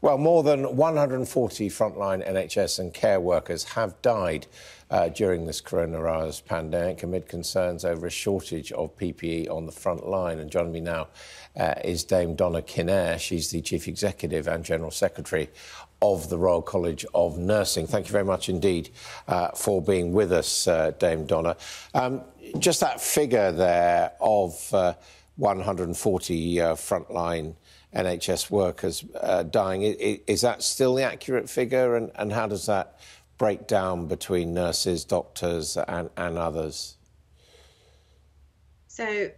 Well, more than 140 frontline NHS and care workers have died during this coronavirus pandemic amid concerns over a shortage of PPE on the front line. And joining me now is Dame Donna Kinnair. She's the Chief Executive and General Secretary of the Royal College of Nursing. Thank you very much indeed for being with us, Dame Donna. Just that figure there of 140 frontline NHS workers dying, is that still the accurate figure? And how does that break down between nurses, doctors and others? So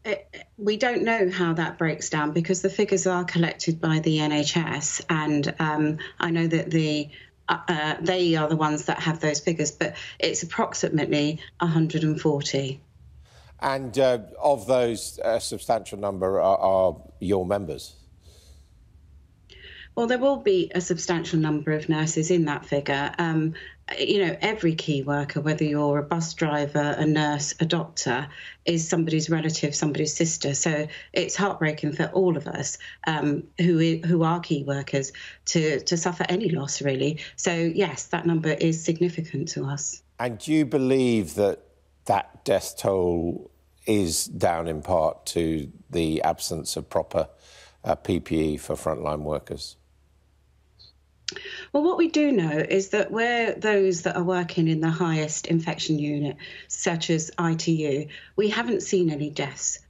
we don't know how that breaks down because the figures are collected by the NHS, and I know that they are the ones that have those figures, but it's approximately 140. And of those, a substantial number are your members? Well, there will be a substantial number of nurses in that figure. You know, every key worker, whether you're a bus driver, a nurse, a doctor, is somebody's relative, somebody's sister. So it's heartbreaking for all of us who are key workers to suffer any loss, really. So, yes, that number is significant to us. And do you believe that that death toll is down in part to the absence of proper PPE for frontline workers? Well, what we do know is that where those that are working in the highest infection unit, such as ITU, we haven't seen any deaths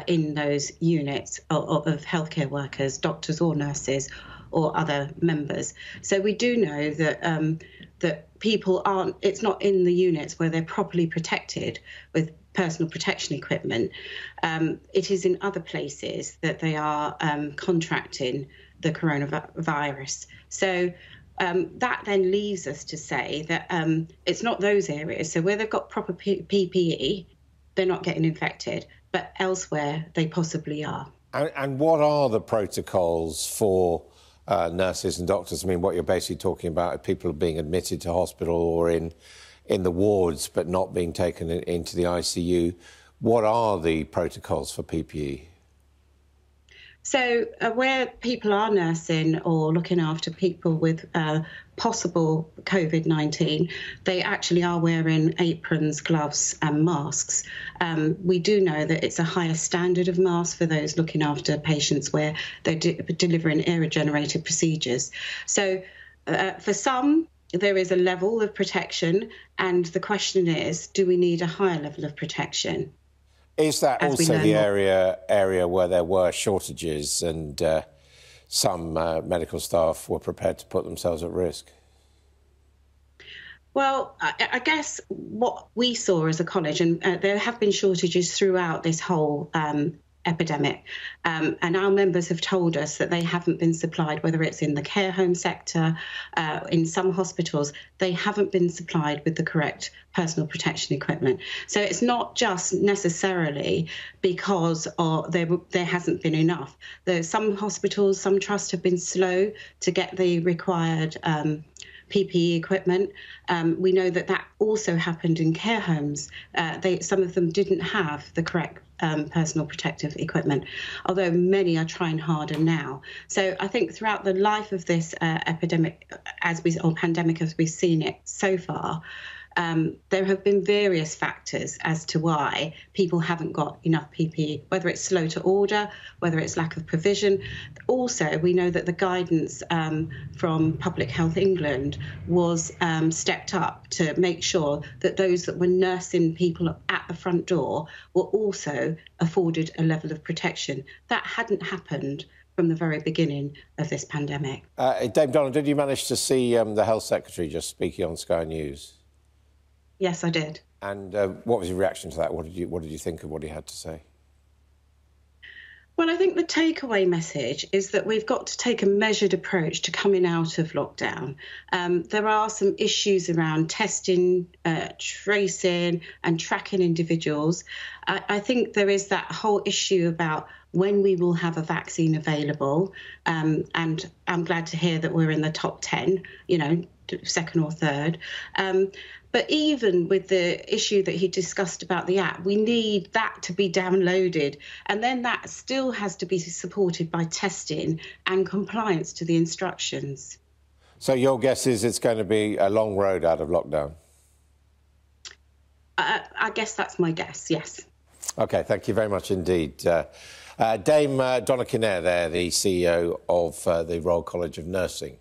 in those units of healthcare workers, doctors or nurses or other members. So we do know that that people aren't, it's not in the units where they're properly protected with personal protection equipment. It is in other places that they are contracting the coronavirus. So that then leaves us to say that it's not those areas. So where they've got proper PPE, they're not getting infected, but elsewhere they possibly are. And what are the protocols for nurses and doctors? I mean, what you're basically talking about are people being admitted to hospital or in the wards but not being taken into the ICU. What are the protocols for PPE? So where people are nursing or looking after people with possible COVID-19, they actually are wearing aprons, gloves and masks. We do know that it's a higher standard of masks for those looking after patients where they're delivering air-generated procedures. So for some, there is a level of protection, and the question is, do we need a higher level of protection? Is that also the area where there were shortages and some medical staff were prepared to put themselves at risk? Well, I guess what we saw as a college, and there have been shortages throughout this whole epidemic, and our members have told us that they haven't been supplied, whether it's in the care home sector, in some hospitals, they haven't been supplied with the correct personal protection equipment. So it's not just necessarily because there hasn't been enough. There's some hospitals, some trusts have been slow to get the required PPE equipment. We know that that also happened in care homes. Some of them didn't have the correct personal protective equipment, although many are trying harder now. So I think throughout the life of this epidemic, or pandemic as we've seen it so far, there have been various factors as to why people haven't got enough PPE, whether it's slow to order, whether it's lack of provision. Also, we know that the guidance from Public Health England was stepped up to make sure that those that were nursing people at the front door were also afforded a level of protection. That hadn't happened from the very beginning of this pandemic. Dame Donna, did you manage to see the Health Secretary just speaking on Sky News? Yes, I did. And what was your reaction to that? What did you think of what he had to say? Well, I think the takeaway message is that we've got to take a measured approach to coming out of lockdown. There are some issues around testing, tracing and tracking individuals. I think there is that whole issue about when we will have a vaccine available. And I'm glad to hear that we're in the top 10, you know, second or third. But even with the issue that he discussed about the app, we need that to be downloaded. And then that still has to be supported by testing and compliance to the instructions. So your guess is it's going to be a long road out of lockdown? I guess that's my guess, yes. OK, thank you very much indeed. Dame Donna Kinnair there, the CEO of the Royal College of Nursing.